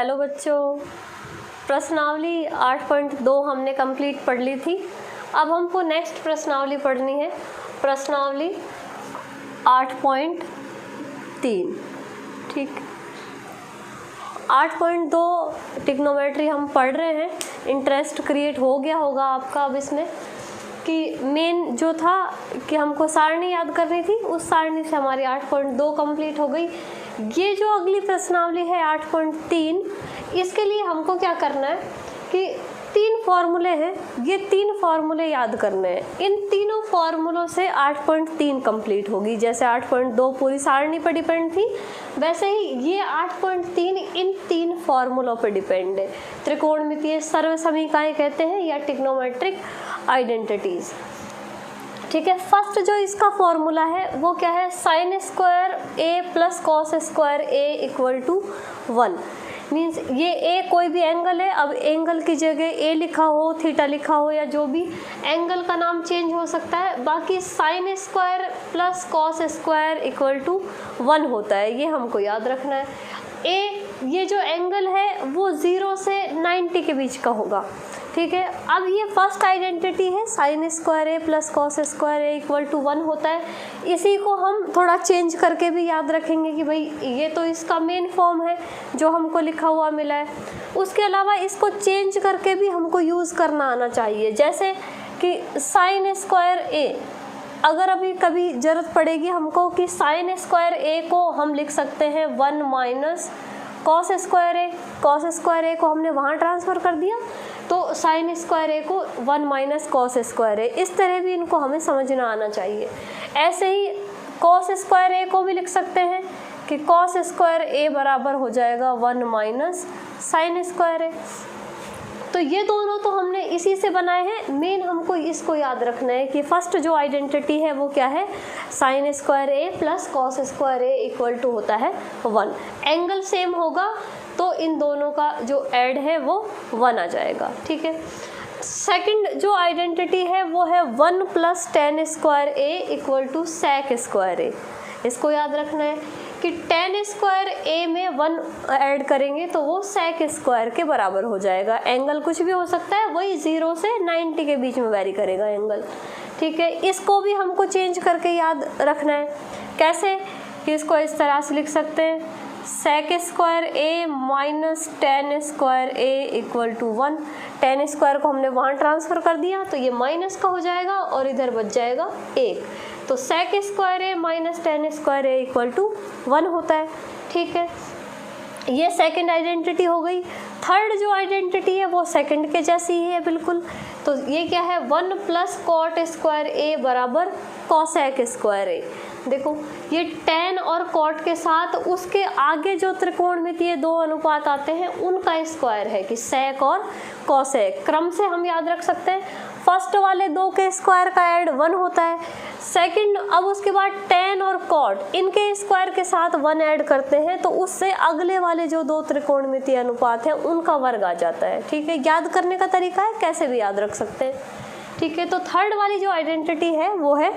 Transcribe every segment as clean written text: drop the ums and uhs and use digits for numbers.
Hello बच्चों, प्रश्नावली 8.2 हमने कंप्लीट पढ़ ली थी। अब हमको नेक्स्ट प्रश्नावली पढ़नी है, प्रश्नावली 8.3। ठीक, 8.2 ट्रिग्नोमेट्री हम पढ़ रहे हैं। इंटरेस्ट क्रिएट हो गया होगा आपका अब इसमें कि मेन जो था कि हमको सारणी याद करनी थी, उस सारणी से हमारी 8.2 कंप्लीट हो गई। ये जो अगली प्रश्नावली है 8.3, इसके लिए हमको क्या करना है कि 3 फॉर्मूले हैं, ये 3 फॉर्मूले याद करने हैं। इन तीनों फॉर्मूलों से 8.3 कंप्लीट होगी। जैसे 8.2 पूरी सारणी पर डिपेंड थी, वैसे ही ये 8.3 इन 3 फॉर्मूलों पर डिपेंड है। त्रिकोणमितीय सर्वसमीकाएं कहते हैं या ट्रिग्नोमेट्रिक आइडेंटिटीज। ठीक है, फर्स्ट जो इसका फॉर्मूला है वो क्या है, sine square A plus cos square A equal to 1। Means ये ए कोई भी एंगल है, अब एंगल की जगह ए लिखा हो, थीटा लिखा हो, या जो भी एंगल का नाम चेंज हो सकता है। बाकी sine square plus cos square equal to 1 होता है, ये हमको याद रखना है। ए ये जो एंगल है वो 0 से 90 के बीच का होगा। ठीक है, अब ये फर्स्ट आइडेंटिटी है, sine square A plus cos square A equal to 1 होता है। इसी को हम थोड़ा चेंज करके भी याद रखेंगे कि भाई ये तो इसका मेन फॉर्म है जो हमको लिखा हुआ मिला है। उसके अलावा इसको चेंज करके भी हमको यूज़ करना आना चाहिए। जैसे कि साइन स्क्वायर ए, अगर अभी कभी ज़रूरत पड़ेगी हमको कि साइन स्क्वायर ए को हम लिख सकते हैं 1 माइनस कॉस स्क्वायर ए। कॉस स्क्वायर ए को हमने वहाँ ट्रांसफ़र कर दिया, तो साइन स्क्वायर ए को 1 माइनस कॉस स्क्वायर ए। इस तरह भी इनको हमें समझना आना चाहिए। ऐसे ही कॉस स्क्वायर ए को भी लिख सकते हैं कि कॉस स्क्वायर ए बराबर हो जाएगा 1 माइनस साइन स्क्वायर ए। तो ये दोनों तो हमने इसी से बनाए हैं। मेन हमको इसको याद रखना है कि फर्स्ट जो आइडेंटिटी है वो क्या है, sine square A plus cos square A equal to होता है 1। एंगल सेम होगा तो इन दोनों का जो ऐड है वो 1 आ जाएगा। ठीक है, सेकंड जो आइडेंटिटी है वो है 1 plus tan square A equal to sec square A. इसको याद रखना है कि टेन स्क्वायर ए में 1 ऐड करेंगे तो वो सेक स्क्वायर के बराबर हो जाएगा। एंगल कुछ भी हो सकता है, वही 0 से 90 के बीच में वेरी करेगा एंगल। ठीक है, इसको भी हमको चेंज करके याद रखना है। कैसे कि इसको इस तरह से लिख सकते हैं, sec square A minus tan square A equal to 1। Tan square को हमने वहाँ ट्रांसफ़र कर दिया तो ये माइनस का हो जाएगा और इधर बच जाएगा 1। तो sec square A minus tan square A equal to 1 होता है। ठीक है, ये सेकंड आइडेंटिटी हो गई। थर्ड जो आइडेंटिटी है वो सेकंड के जैसी ही है बिल्कुल। तो ये क्या है, 1 प्लस कॉट स्क्वायर ए बराबर कॉसेक स्क्वायर ए। देखो ये टेन और कॉट के साथ उसके आगे जो त्रिकोणमितीय 2 अनुपात आते हैं उनका स्क्वायर है कि सेक और कॉसेक। क्रम से हम याद रख सकते हैं, फर्स्ट वाले 2 के स्क्वायर का ऐड 1 होता है। सेकंड, अब उसके बाद टेन और कॉट इनके स्क्वायर के साथ 1 ऐड करते हैं तो उससे अगले वाले जो 2 त्रिकोणमितीय अनुपात हैं उनका वर्ग आ जाता है। ठीक है, याद करने का तरीका है, कैसे भी याद रख सकते हैं। ठीक है, तो थर्ड वाली जो आइडेंटिटी है वो है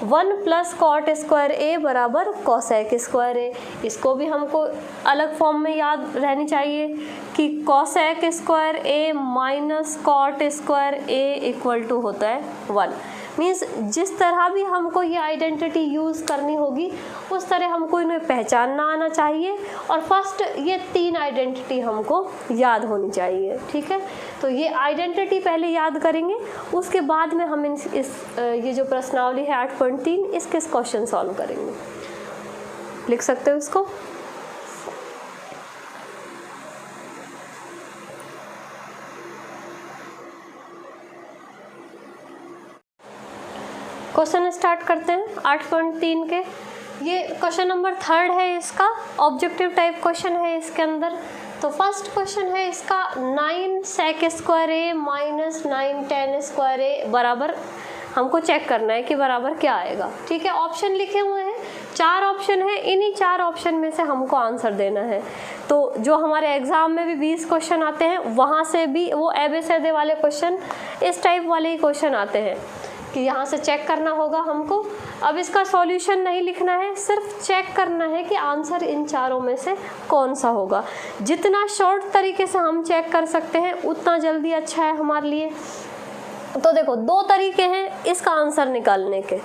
1 प्लस कॉट स्क्वायर ए बराबर कॉसेक स्क्वायर ए। इसको भी हमको अलग फॉर्म में याद रहनी चाहिए कि cosec square A minus cot square A equal to होता है 1। मीन्स जिस तरह भी हमको ये आइडेंटिटी यूज़ करनी होगी उस तरह हमको इन्हें पहचानना आना चाहिए। और फर्स्ट ये 3 आइडेंटिटी हमको याद होनी चाहिए। ठीक है, तो ये आइडेंटिटी पहले याद करेंगे, उसके बाद में हम ये जो प्रश्नावली है 8.3 इसके क्वेश्चन सॉल्व करेंगे। लिख सकते हो इसको। क्वेश्चन स्टार्ट करते हैं 8.3 के। ये क्वेश्चन नंबर 3 है, इसका ऑब्जेक्टिव टाइप क्वेश्चन है इसके अंदर। तो फर्स्ट क्वेश्चन है इसका 9 सेक square A minus 9 ten square ए बराबर, हमको चेक करना है कि बराबर क्या आएगा। ठीक है, ऑप्शन लिखे हुए हैं, 4 ऑप्शन है, इन्हीं 4 ऑप्शन में से हमको आंसर देना है। तो जो हमारे एग्जाम में भी 20 क्वेश्चन आते हैं वहाँ से भी वो एबीसीडी वाले क्वेश्चन, इस टाइप वाले ही क्वेश्चन आते हैं कि यहाँ से चेक करना होगा हमको। अब इसका सॉल्यूशन नहीं लिखना है, सिर्फ चेक करना है कि आंसर इन चारों में से कौन सा होगा। जितना शॉर्ट तरीके से हम चेक कर सकते हैं उतना जल्दी अच्छा है हमारे लिए। तो देखो 2 तरीके हैं इसका आंसर निकालने के।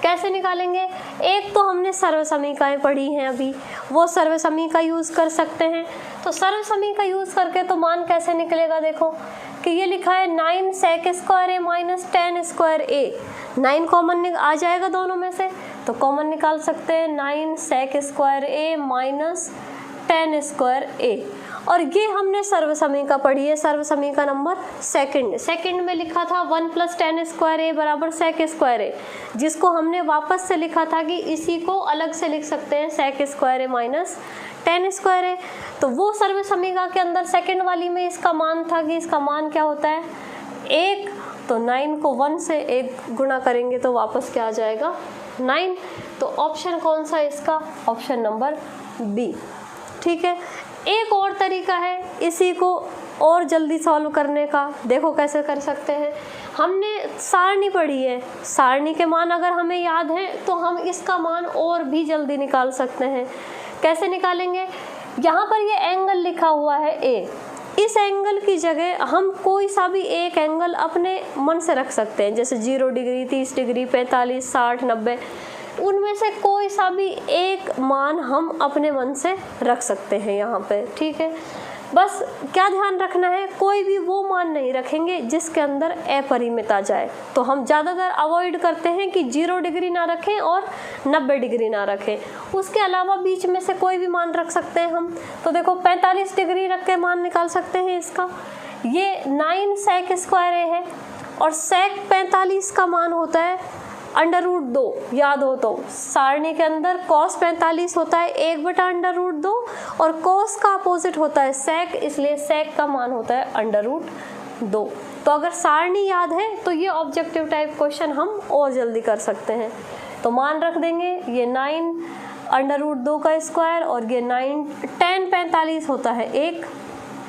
कैसे निकालेंगे? एक तो हमने सर्वसमीकाएं पढ़ी हैं अभी, वो सर्वसमीका यूज़ कर सकते हैं। तो सर्वसमीका यूज़ करके तो मान कैसे निकलेगा? देखो कि ये लिखा है 9 sec square A minus 10 square A. 9 common आ जाएगा दोनों में से, तो कॉमन निकाल सकते हैं 9 sec square A minus 10 square ए। और ये हमने सर्वसमीका पढ़ी है, सर्वसमीका नंबर सेकंड में लिखा था 1 + 10 स्क्वायर ए बराबर sec स्क्वायर ए, जिसको हमने वापस से लिखा था कि इसी को अलग से लिख सकते हैं sec square A minus 10 square ए। तो वो सर्वसमीका के अंदर सेकंड वाली में इसका मान था कि इसका मान क्या होता है 1, तो 9 को 1 से 1 गुणा करेंगे तो वापस क्या आ जाएगा 9। तो ऑप्शन कौन सा है इसका? Option number B. ठीक है, एक और तरीका है इसी को और जल्दी सॉल्व करने का। देखो कैसे कर सकते हैं। हमने सारणी पढ़ी है, सारणी के मान अगर हमें याद है तो हम इसका मान और भी जल्दी निकाल सकते हैं। कैसे निकालेंगे? यहाँ पर ये एंगल लिखा हुआ है ए, इस एंगल की जगह हम कोई सा भी एक एंगल अपने मन से रख सकते हैं, जैसे 0 डिग्री, 30 डिग्री, 45, 60, 90, उनमें से कोई सा भी एक मान हम अपने मन से रख सकते हैं यहाँ पे। ठीक है, बस क्या ध्यान रखना है, कोई भी वो मान नहीं रखेंगे जिसके अंदर अपरिमित आ जाए। तो हम ज़्यादातर अवॉइड करते हैं कि 0 डिग्री ना रखें और 90 डिग्री ना रखें। उसके अलावा बीच में से कोई भी मान रख सकते हैं हम। तो देखो 45 डिग्री रख के मान निकाल सकते हैं इसका। ये 9 sec स्क्वायर ए है और sec 45 का मान होता है √2। याद हो तो सारणी के अंदर cos 45 होता है 1/√2 और cos का अपोजिट होता है sec, इसलिए sec का मान होता है √2। तो अगर सारणी याद है तो ये ऑब्जेक्टिव टाइप क्वेश्चन हम और जल्दी कर सकते हैं। तो मान रख देंगे ये 9 √2 का स्क्वायर और ये 9 10 45 होता है 1,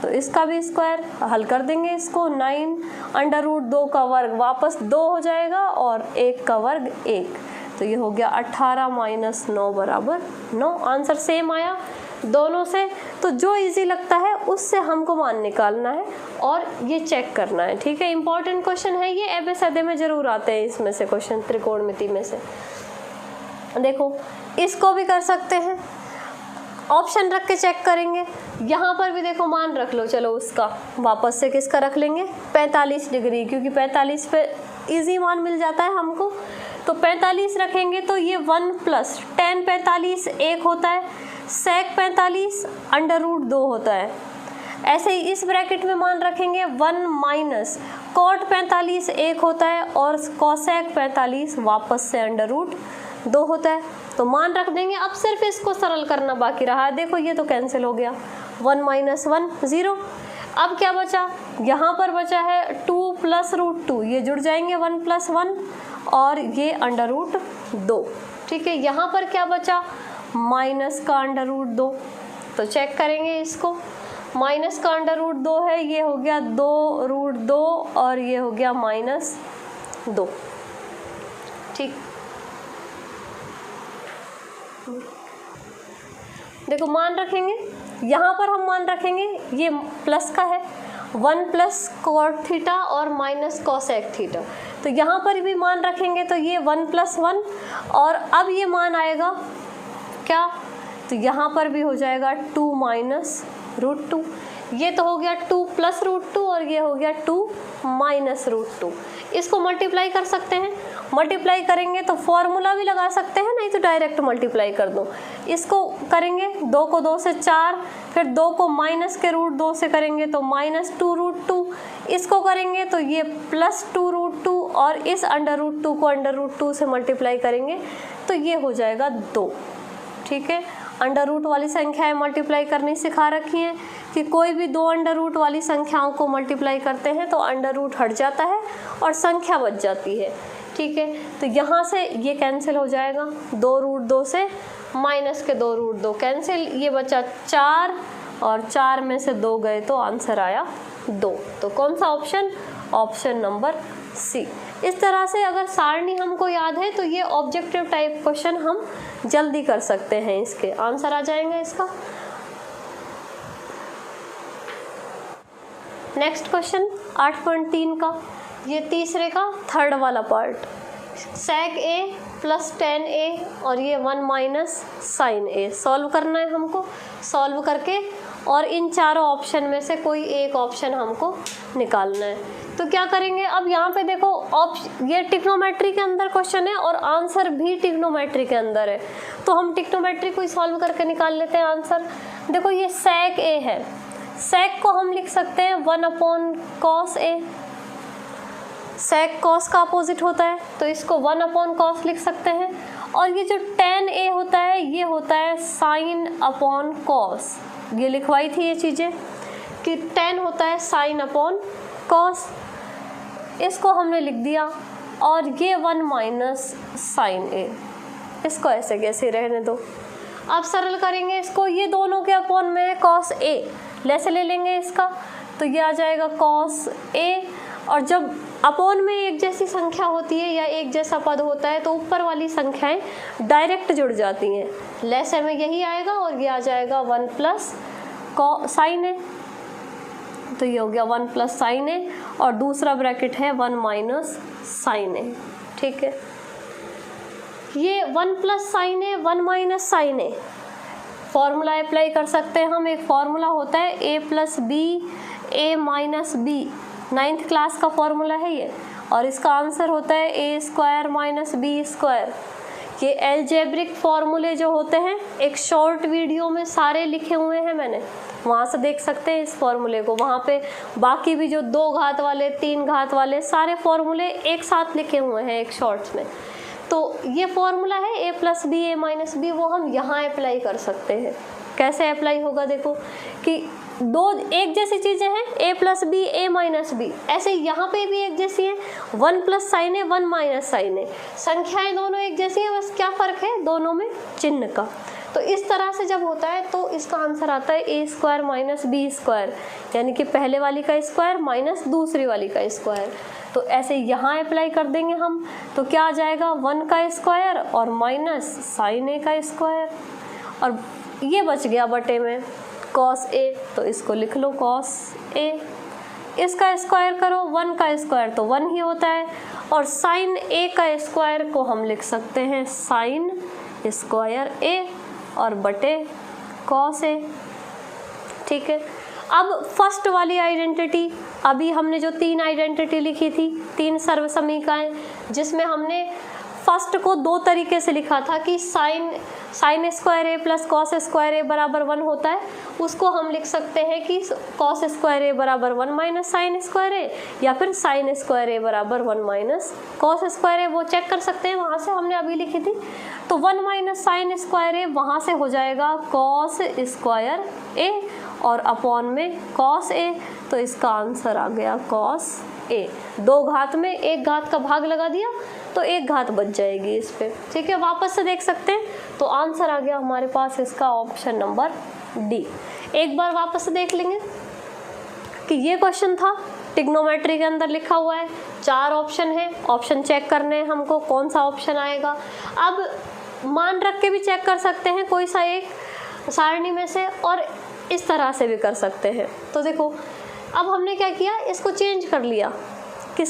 तो इसका भी स्क्वायर हल कर देंगे इसको। 9 √2 का वर्ग वापस 2 हो जाएगा और 1 का वर्ग 1, तो ये हो गया 18 - 9 बराबर 9। आंसर सेम आया दोनों से। तो जो इजी लगता है उससे हमको मान निकालना है और ये चेक करना है। ठीक है, इंपॉर्टेंट क्वेश्चन है ये, एबीसीडी में जरूर आते हैं इसमें से क्वेश्चन, त्रिकोणमिति में से। देखो इसको भी कर सकते हैं, ऑप्शन रख के चेक करेंगे। यहाँ पर भी देखो मान रख लो, चलो उसका वापस से किसका रख लेंगे 45 डिग्री, क्योंकि 45 पे इजी मान मिल जाता है हमको। तो 45 रखेंगे तो ये 1 + 10 45 1 होता है, sec 45 √2 होता है। ऐसे ही इस ब्रैकेट में मान रखेंगे 1 - cot 45 1 होता है और cosec 45 वापस से √2 होता है। तो मान रख देंगे। अब सिर्फ इसको सरल करना बाकी रहा है। देखो ये तो कैंसिल हो गया, 1 - 1 0। अब क्या बचा? यहाँ पर बचा है 2 + √2, ये जुड़ जाएंगे 1 + 1 और ये √2। ठीक है, यहाँ पर क्या बचा? माइनस का √2। तो चेक करेंगे इसको, माइनस का √2 है, ये हो गया 2√2 और ये हो गया -2। ठीक, देखो मान रखेंगे, यहाँ पर हम मान रखेंगे ये प्लस का है 1 + cot थीटा और -cosec थीटा। तो यहाँ पर भी मान रखेंगे तो ये 1 + 1 और अब ये मान आएगा क्या? तो यहाँ पर भी हो जाएगा 2 - √2। ये तो हो गया 2 + √2 और ये हो गया 2 - √2। इसको मल्टीप्लाई कर सकते हैं, मल्टीप्लाई करेंगे तो फॉर्मूला भी लगा सकते हैं, नहीं तो डायरेक्ट मल्टीप्लाई कर दो। इसको करेंगे 2 को 2 से 4, फिर 2 को माइनस के √2 से करेंगे तो -2√2। इसको करेंगे तो ये +2√2 और इस √2 को √2 से मल्टीप्लाई करेंगे तो ये हो जाएगा 2। ठीक है, अंडर वाली संख्याएं मल्टीप्लाई करनी सिखा रखी हैं कि कोई भी 2 अंडर वाली संख्याओं को मल्टीप्लाई करते हैं तो अंडर हट जाता है और संख्या बच जाती है। ठीक है, तो यहाँ से ये कैंसिल हो जाएगा, 2√2 से माइनस के 2√2 कैंसिल, ये बचा 4 और 4 में से 2 गए तो आंसर आया 2। तो कौन सा ऑप्शन? Option number C. इस तरह से अगर सारणी हमको याद है तो ये ऑब्जेक्टिव टाइप क्वेश्चन हम जल्दी कर सकते हैं, इसके आंसर आ जाएंगे इसका। नेक्स्ट क्वेश्चन 8.3 का, ये तीसरे का थर्ड वाला part, sec a plus tan a और ये 1 माइनस साइन a सॉल्व करना है हमको। सॉल्व करके और इन चारों ऑप्शन में से कोई एक ऑप्शन हमको निकालना है। तो क्या करेंगे, अब यहाँ पे देखो ये ट्रिग्नोमेट्री के अंदर क्वेश्चन है और आंसर भी ट्रिग्नोमेट्री के अंदर है, तो हम ट्रिग्नोमेट्री को ही सॉल्व करके निकाल लेते हैं आंसर। देखो ये sec a है, sec को हम लिख सकते हैं 1/cos a, sec cos का अपोजिट होता है तो इसको 1/cos लिख सकते हैं। और ये जो tan a होता है ये होता है sin/cos, ये लिखवाई थी ये चीज़ें कि tan होता है sin/cos, इसको हमने लिख दिया। और ये 1 माइनस साइन a, इसको ऐसे कैसे रहने दो। अब सरल करेंगे इसको, ये दोनों के अपॉन में है cos a, लेसे ले लेंगे इसका, तो ये आ जाएगा cos a। और जब अपॉन में एक जैसी संख्या होती है या एक जैसा पद होता है तो ऊपर वाली संख्याएं डायरेक्ट जुड़ जाती हैं, लेसे में यही आएगा और ये आ जाएगा 1 प्लस साइन a, तो ये हो गया 1 प्लस साइन a और दूसरा ब्रैकेट है 1 माइनस साइन a। ठीक है, ये 1 plus sine a 1 minus sine a formula apply कर सकते हैं हम। एक फॉर्मूला होता है a plus B a minus B, 9th class का फॉर्मूला है ये, और इसका आंसर होता है a square minus B square. ये एल्जेब्रिक फॉर्मूले जो होते हैं एक शॉर्ट वीडियो में सारे लिखे हुए हैं मैंने, वहाँ से देख सकते हैं इस फॉर्मूले को। वहाँ पे बाकी भी जो 2 घात वाले 3 घात वाले सारे फॉर्मूले एक साथ लिखे हुए हैं एक शॉर्ट्स में। तो ये फॉर्मूला है a plus B a minus B, वो हम यहाँ अप्लाई कर सकते हैं। कैसे अप्लाई होगा, देखो कि दो एक जैसी चीज़ें हैं a plus B a minus B, ऐसे यहाँ पे भी एक जैसी है 1 plus sine a 1 minus sine a, संख्याएं दोनों एक जैसी हैं, बस क्या फ़र्क है दोनों में चिन्ह का। तो इस तरह से जब होता है तो इसका आंसर आता है a square minus B square, यानी कि पहले वाली का स्क्वायर माइनस दूसरी वाली का स्क्वायर। तो ऐसे यहाँ अप्लाई कर देंगे हम, तो क्या आ जाएगा 1 का स्क्वायर और माइनस साइन a का स्क्वायर, और ये बच गया बटे में cos a, तो इसको लिख लो cos a। इसका स्क्वायर करो, 1 का स्क्वायर तो 1 ही होता है, और साइन a का स्क्वायर को हम लिख सकते हैं साइन स्क्वायर a और बटे cos a। ठीक है, अब फर्स्ट वाली आइडेंटिटी, अभी हमने जो 3 आइडेंटिटी लिखी थी, 3 सर्वसमीकाएं, जिसमें हमने फर्स्ट को 2 तरीके से लिखा था कि sine square a plus cos square a बराबर 1 होता है, उसको हम लिख सकते हैं कि कॉस स्क्वायर a बराबर 1 माइनस साइन स्क्वायर a, या फिर साइन स्क्वायर a बराबर 1 माइनस कॉस स्क्वायर a, वो चेक कर सकते हैं वहाँ से, हमने अभी लिखी थी। तो 1 माइनस साइन स्क्वायर a वहाँ से हो जाएगा कॉस स्क्वायर a और अपॉन में कॉस a, तो इसका आंसर आ गया कॉस a। 2 घात में 1 घात का भाग लगा दिया तो 1 घात बच जाएगी इस पे। ठीक है, वापस से देख सकते हैं, तो आंसर आ गया हमारे पास इसका ऑप्शन नंबर डी। एक बार वापस से देख लेंगे कि ये क्वेश्चन था ट्रिग्नोमेट्री के अंदर लिखा हुआ है, 4 ऑप्शन है, ऑप्शन चेक करने हैं हमको कौन सा ऑप्शन आएगा। अब मान रख के भी चेक कर सकते हैं कोई सा एक सारणी में से, और इस तरह से भी कर सकते हैं। तो देखो अब हमने क्या किया, इसको चेंज कर लिया कि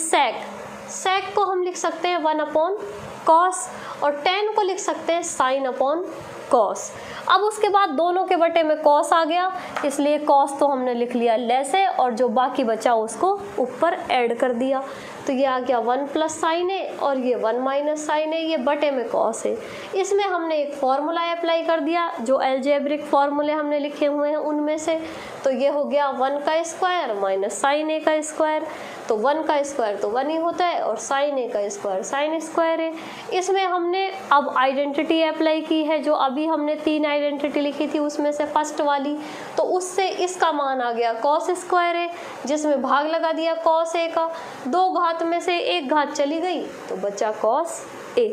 sec को हम लिख सकते हैं 1/cos और tan को लिख सकते हैं sin/cos। अब उसके बाद दोनों के बटे में cos आ गया, इसलिए cos तो हमने लिख लिया लेसे, और जो बाकी बचा उसको ऊपर ऐड कर दिया, तो ये आ गया 1 प्लस साइन a और ये 1 माइनस साइन a, ये बटे में cos है। इसमें हमने एक फॉर्मूला अप्लाई कर दिया, जो एल्जेब्रिक फार्मूले हमने लिखे हुए हैं उनमें से, तो ये हो गया 1 का स्क्वायर माइनस साइन a का स्क्वायर, तो 1 का स्क्वायर तो 1 ही होता है और साइन a का स्क्वायर साइन स्क्वायर है। इसमें हमने अब आइडेंटिटी अप्लाई की है, जो अभी हमने 3 आइडेंटिटी लिखी थी उसमें से फर्स्ट वाली, तो उससे इसका मान आ गया कॉस स्क्वायर है, जिसमें भाग लगा दिया कॉस a का, 2 घात में से 1 घात चली गई तो बचा कॉस a।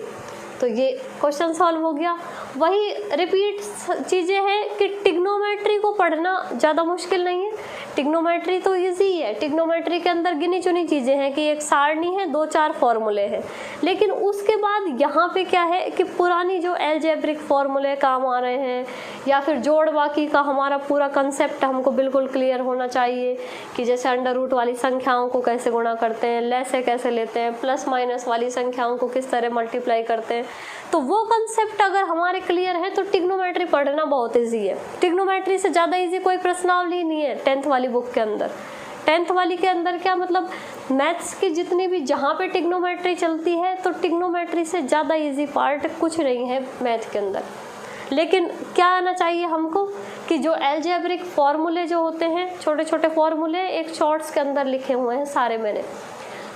तो ये क्वेश्चन सॉल्व हो गया। वही रिपीट चीज़ें हैं कि ट्रिग्नोमेट्री को पढ़ना ज़्यादा मुश्किल नहीं है, ट्रिग्नोमेट्री तो इजी है। ट्रिग्नोमेट्री के अंदर गिनी चुनी चीज़ें हैं कि एक सारणी है, 2-4 फॉर्मूले हैं, लेकिन उसके बाद यहाँ पे क्या है कि पुरानी जो एल्जेब्रिक फॉर्मूले काम आ रहे हैं, या फिर जोड़ बाकी का हमारा पूरा कंसेप्ट हमको बिल्कुल क्लियर होना चाहिए कि जैसे अंडर रूट वाली संख्याओं को कैसे गुणा करते हैं, लैसे कैसे लेते हैं, प्लस माइनस वाली संख्याओं को किस तरह मल्टीप्लाई करते हैं, तो वो कंसेप्ट अगर हमारे क्लियर है तो ट्रिग्नोमेट्री पढ़ना बहुत ईजी है। ट्रिग्नोमेट्री से ज़्यादा ईजी कोई प्रश्नावली नहीं है 10th वाली बुक के अंदर। 10th वाली के अंदर क्या मतलब मैथ्स की जितनी भी जहाँ पे ट्रिग्नोमेट्री चलती है, तो ट्रिग्नोमेट्री से ज़्यादा ईजी पार्ट कुछ नहीं है मैथ के अंदर। लेकिन क्या आना चाहिए हमको कि जो एल्जेब्रिक फॉर्मूले जो होते हैं, छोटे छोटे फॉर्मूले एक शॉर्ट्स के अंदर लिखे हुए हैं सारे मैंने,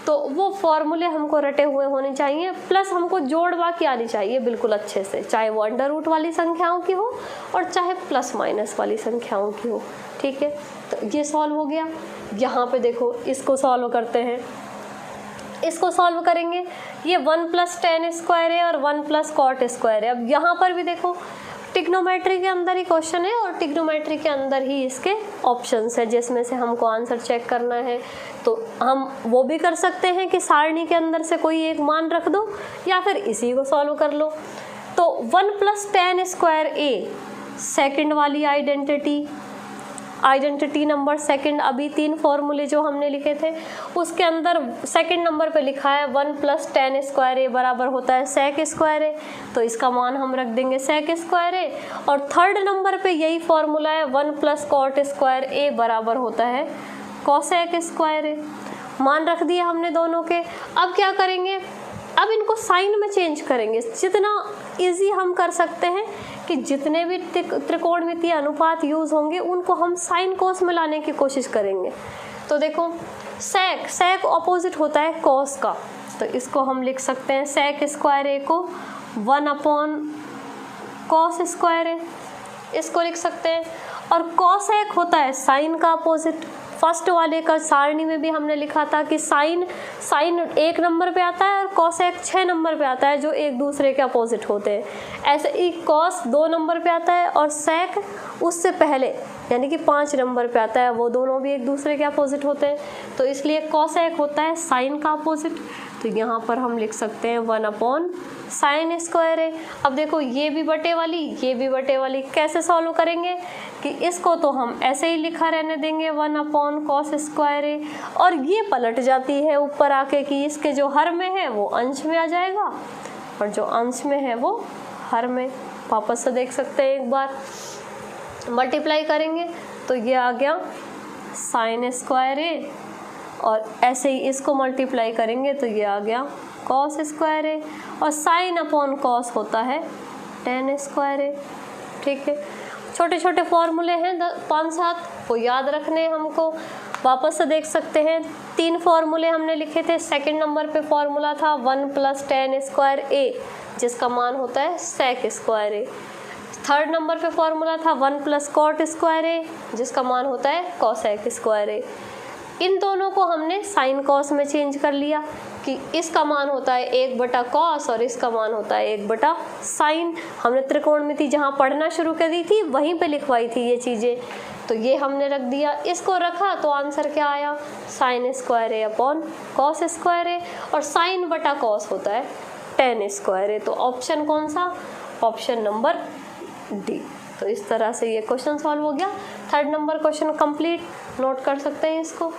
तो वो फॉर्मूले हमको रटे हुए होने चाहिए, प्लस हमको जोड़ बाकी आनी चाहिए बिल्कुल अच्छे से, चाहे वो अंडर रूट वाली संख्याओं की हो और चाहे प्लस माइनस वाली संख्याओं की हो। ठीक है, तो ये सॉल्व हो गया। यहाँ पे देखो इसको सॉल्व करते हैं, इसको सॉल्व करेंगे, ये 1 + tan स्क्वायर है और 1 + cot स्क्वायर है। अब यहाँ पर भी देखो ट्रिग्नोमेट्री के अंदर ही क्वेश्चन है और ट्रिग्नोमेट्री के अंदर ही इसके ऑप्शंस है जिसमें से हमको आंसर चेक करना है। तो हम वो भी कर सकते हैं कि सारणी के अंदर से कोई एक मान रख दो या फिर इसी को सॉल्व कर लो। तो 1 + tan स्क्वायर a सेकंड वाली आइडेंटिटी नंबर सेकंड, अभी 3 फॉर्मूले जो हमने लिखे थे उसके अंदर सेकंड नंबर पे लिखा है 1 + tan स्क्वायर a बराबर होता है sec स्क्वायर a, तो इसका मान हम रख देंगे sec स्क्वायर a। और थर्ड नंबर पे यही फॉर्मूला है 1 + cot स्क्वायर a बराबर होता है cosec स्क्वायर a। मान रख दिया हमने दोनों के। अब क्या करेंगे, अब इनको साइन में चेंज करेंगे। जितना इजी हम कर सकते हैं कि जितने भी त्रिकोणमितीय अनुपात यूज़ होंगे उनको हम साइन कोस में लाने की कोशिश करेंगे। तो देखो sec ऑपोजिट होता है cos का, तो इसको हम लिख सकते हैं sec स्क्वायर a को 1/cos स्क्वायर a, इसको लिख सकते हैं। और cosec होता है साइन का अपोजिट। फर्स्ट वाले का सारणी में भी हमने लिखा था कि साइन 1 नंबर पे आता है और cosec 6 नंबर पे आता है, जो एक दूसरे के अपोजिट होते हैं। ऐसे ही cos 2 नंबर पे आता है और sec उससे पहले यानी कि 5 नंबर पे आता है, वो दोनों भी एक दूसरे के अपोजिट होते हैं। तो इसलिए cosec होता है साइन का अपोजिट। तो यहाँ पर हम लिख सकते हैं 1/sin स्क्वायर है। अब देखो ये भी बटे वाली कैसे सॉल्व करेंगे कि इसको तो हम ऐसे ही लिखा रहने देंगे 1/cos स्क्वायर है, और ये पलट जाती है ऊपर आके कि इसके जो हर में है वो अंश में आ जाएगा और जो अंश में है वो हर में। वापस से देख सकते हैं, एक बार मल्टीप्लाई करेंगे तो ये आ गया sin स्क्वायर है, और ऐसे ही इसको मल्टीप्लाई करेंगे तो ये आ गया cos स्क्वायर है, और sin/cos होता है tan स्क्वायर है। ठीक है, छोटे छोटे फॉर्मूले हैं 5-7, वो याद रखने हमको। वापस से देख सकते हैं 3 फॉर्मूले हमने लिखे थे। सेकंड नंबर पे फॉर्मूला था 1 + tan स्क्वायर a जिसका मान होता है sec square a। Third number पे फॉर्मूला था 1 + cot स्क्वायर a जिसका मान होता है cosec स्क्वायर a। इन दोनों को हमने साइन कॉस में चेंज कर लिया कि इसका मान होता है 1/cos और इसका मान होता है 1/sin। हमने त्रिकोणमिति जहाँ पढ़ना शुरू कर दी थी वहीं पे लिखवाई थी ये चीज़ें, तो ये हमने रख दिया। इसको रखा तो आंसर क्या आया, sin square a/cos square a, और sin/cos होता है tan स्क्वायर a। तो ऑप्शन कौन सा, ऑप्शन नंबर डी। तो इस तरह से ये क्वेश्चन सॉल्व हो गया। Third number question complete, note कर सकते हैं इसको।